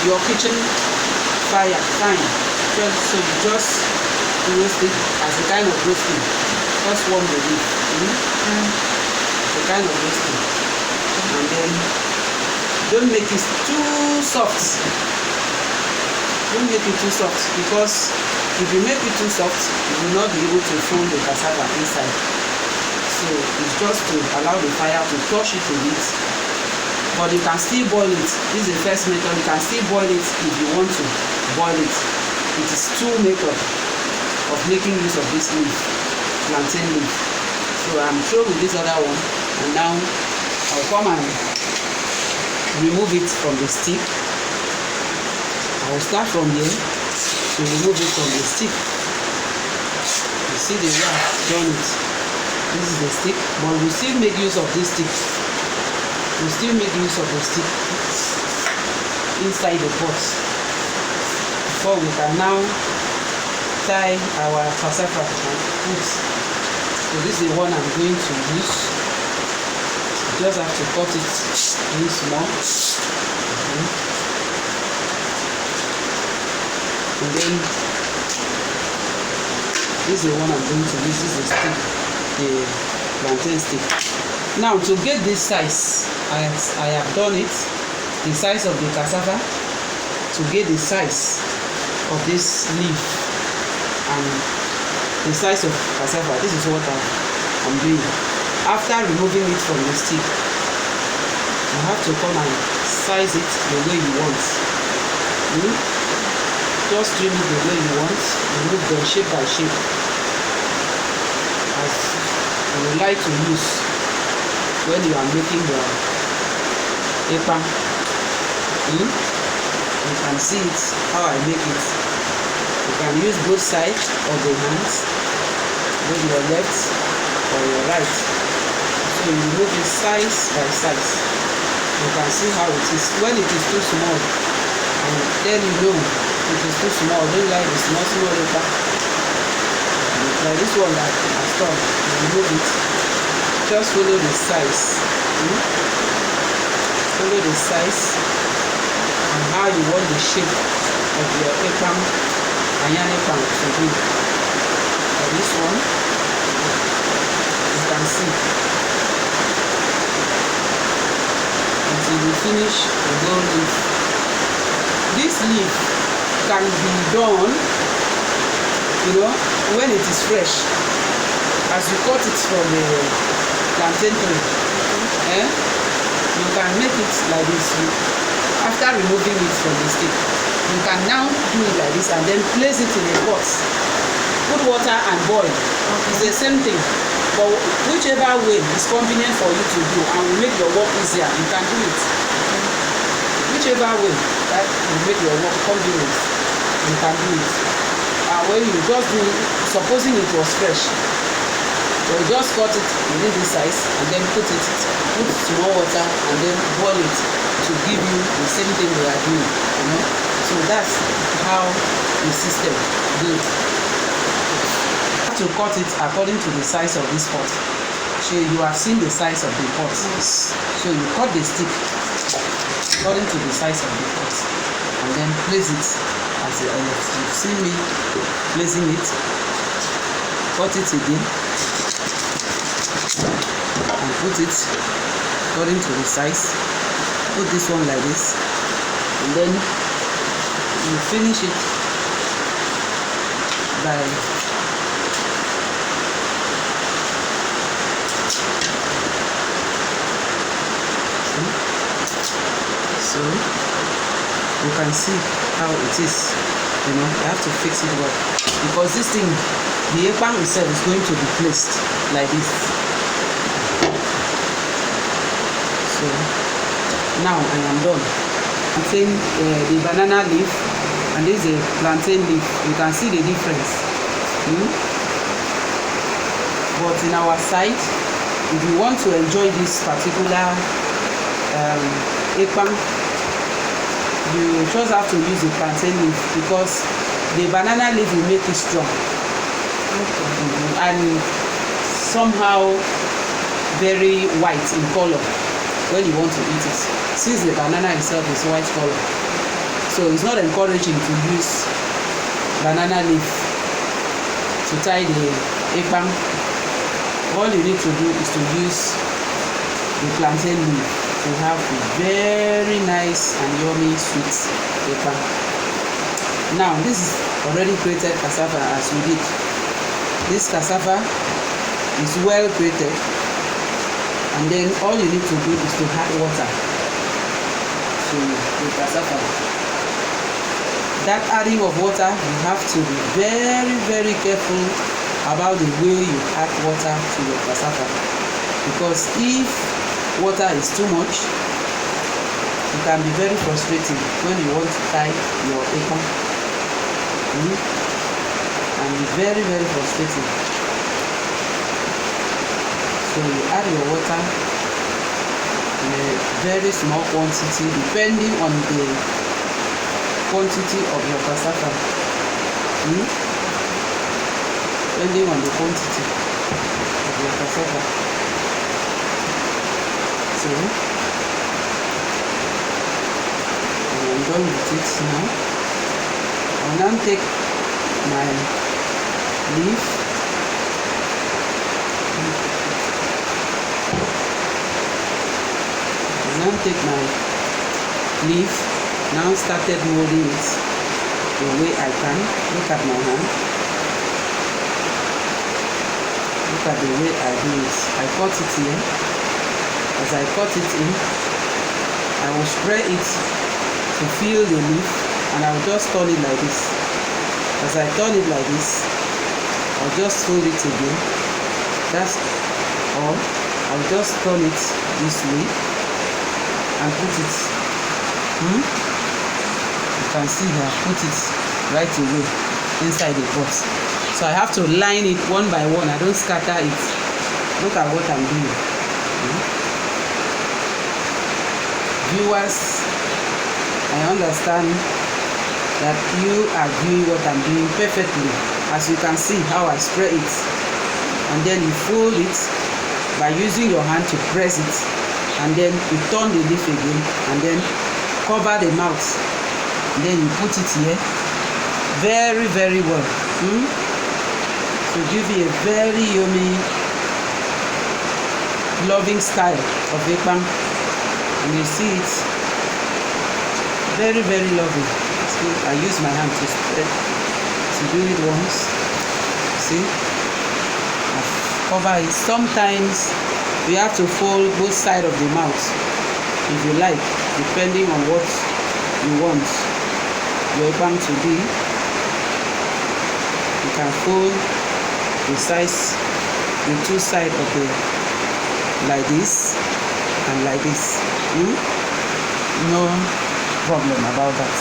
your kitchen fire, fine. So you just roast it as a kind of roasting. Just warm the leaf. A kind of roasting. And then don't make it too soft. Don't make it too soft, because if you make it too soft, you will not be able to fold the cassava inside. So it's just to allow the fire to touch it a bit. But you can still boil it. This is the first method. You can still boil it if you want to boil it. It is two methods of making use of this leaf, plantain leaf. So I'm through with this other one, and now I'll come and remove it from the stick. I will start from here to remove it from the stick. You see the way I've done it. This is the stick, but we still make use of this stick. We still make use of the stick inside the pot. Before we can now tie our cassava and put. So this is the one I'm going to use. You just have to cut it in small. And then this is the one I'm going to use. This is the stick, the plantain stick. Now to get this size, I have done it, the size of the cassava, to get the size of this leaf and the size of cassava. This is what I'm doing. After removing it from the stick, you have to come and size it the way you want. Just trim it the way you want. Remove them shape by shape as you would like to use when you are making your ekpang. You can see it how I make it. You can use both sides of the hands, both your left or your right. So you remove it size by size. You can see how it is. When it is too small, and then you know it is too small. Don't like the small ekpang. Like this one that I stop, you remove it. Just follow the size. Follow the size and how you want the shape of your ekpang, Ayan ekpang to be. For this one, you can see until you finish the whole leaf. This leaf can be done, when it is fresh. As you cut it from the plantain tree, you can make it like this. After removing it from the stick, you can now do it like this and then place it in a pot. Put water and boil. It's the same thing, but whichever way is convenient for you to do and will make your work easier, you can do it. Whichever way that will make your work convenient, you can do it. When you just do it, supposing it was fresh, so you just cut it within this size and then put small water and then boil it to give you the same thing we are doing. So that's how the system goes. You have to cut it according to the size of this pot. So you have seen the size of the pot. Yes. So you cut the stick according to the size of the pot and then place it as you've seen me placing it. Cut it again and put it according to the size. Put this one like this and then you finish it by so you can see how it is. You have to fix it well, because this thing, the ekpang itself is going to be placed like this. So now I am done. I'm saying the banana leaf and this is a plantain leaf. You can see the difference. But in our side, if you want to enjoy this particular ekpang, you just have to use the plantain leaf, because the banana leaf will make it strong. And somehow very white in color when you want to eat it, since the banana itself is white color. So So it's not encouraging to use banana leaf to tie the ekpang. All you need to do is to use the plantain leaf to have a very nice and yummy sweet ekpang. Now this is already grated cassava as we did. This cassava is well grated, and then all you need to do is to add water to the cassava. That adding of water, you have to be very, very careful about the way you add water to your cassava, because if water is too much, it can be very frustrating when you want to tie your ekpang. And it's very, very frustrating. So you add your water in a very small quantity depending on the quantity of your cassava. Depending on the quantity of your cassava. So I'm done with it now. I'll now take my leaf. Now take my leaf. Now started molding it the way I can. Look at my hand. Look at the way I do it. I cut it here. As I cut it in, I will spray it to fill the leaf, and I will just turn it like this. As I turn it like this, I'll just fold it again. That's all. I'll just turn it this way and put it. You can see that I put it right away inside the pot. So I have to line it one by one. I don't scatter it. Look at what I'm doing. Viewers, I understand that you are doing what I'm doing perfectly. As you can see how I spray it, and then you fold it by using your hand to press it, and then you turn the leaf again, and then cover the mouth, and then you put it here very, very well. To give you a very yummy, loving style of ekpang. And you see it very, very lovely. So I use my hand to spread, to do it once. See, I cover it. Sometimes you have to fold both sides of the mouth if you like, depending on what you want your ekpang to be. You can fold the two sides of the like this and like this. No problem about that.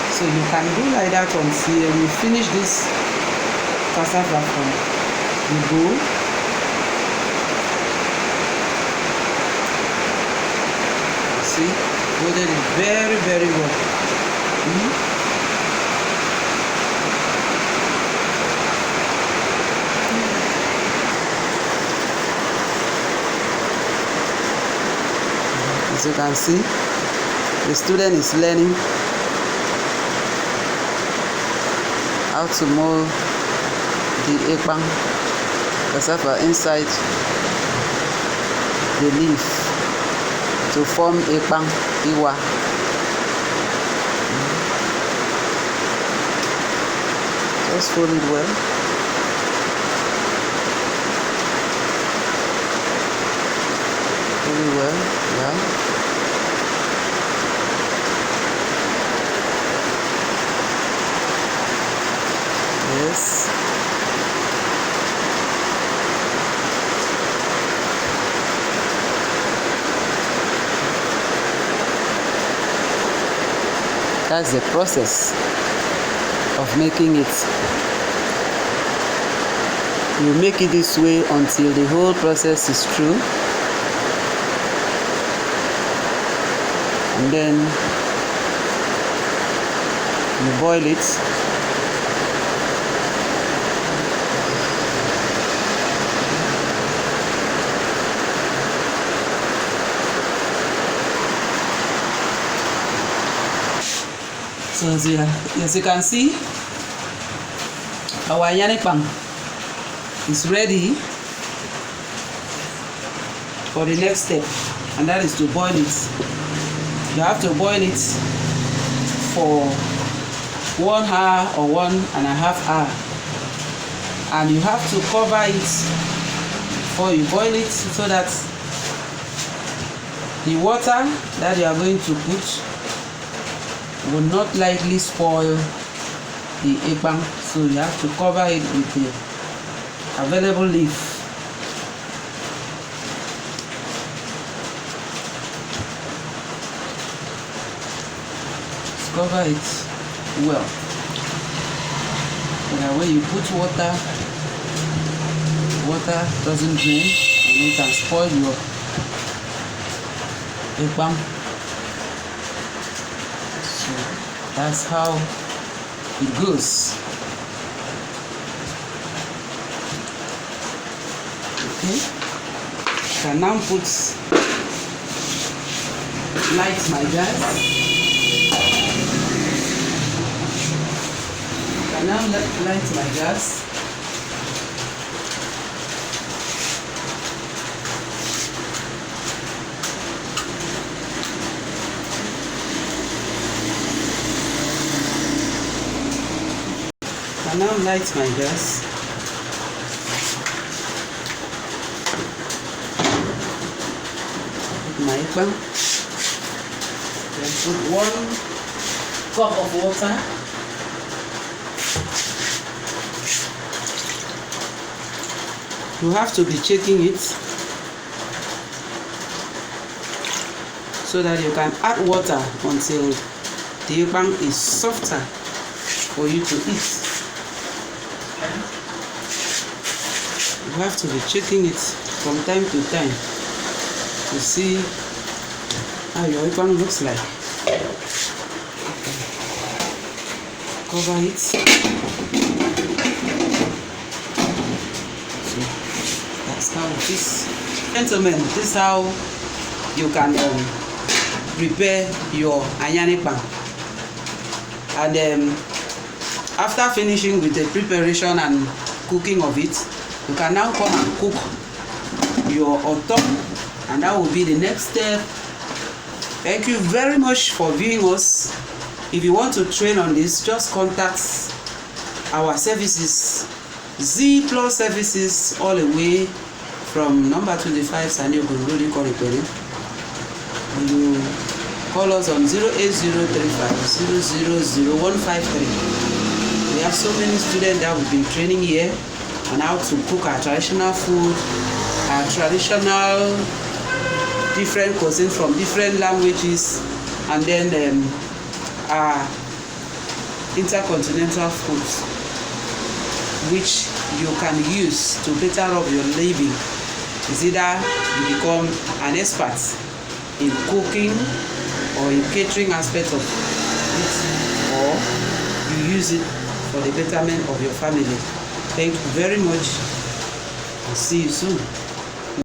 So you can do like that until you finish this cassava from the bowl. See, folded it very, very well. As you can see, the student is learning how to mold the ekpang cassava inside the leaf to form ekpang iwa. Just fold it well. Fold it well, yeah. Yes. That's the process of making it. You make it this way until the whole process is through, and then you boil it. So as you can see, our Ayan Ekpang is ready for the next step, and that is to boil it. You have to boil it for 1 hour or 1.5 hours, and you have to cover it before you boil it so that the water that you are going to put will not likely spoil the ekpang. So you have to cover it with the available leaf. Cover it well, so that when you put water doesn't drain and it can spoil your ekpang. So that's how it goes. Okay, I can now light my gas. Now light my gas. And now light my gas. Put my ekpang. Then put 1 cup of water. You have to be checking it so that you can add water until the ekpang is softer for you to eat. You have to be checking it from time to time to see how your ekpang looks like. Cover it. How this, gentlemen, this is how you can prepare your Ayan Ekpang. And after finishing with the preparation and cooking of it, you can now come and cook your otop, and that will be the next step. Thank you very much for viewing us. If you want to train on this, just contact our services, ZEE-PLUS services, all the way from number 25 Sanyo Gurudi Koripere. You call us on 08035 000153. We have so many students that we've been training here on how to cook our traditional food, our traditional different cuisine from different languages, and then our intercontinental foods, which you can use to better up your living. It's either you become an expert in cooking or in catering aspect of it, or you use it for the betterment of your family. Thank you very much, and see you soon.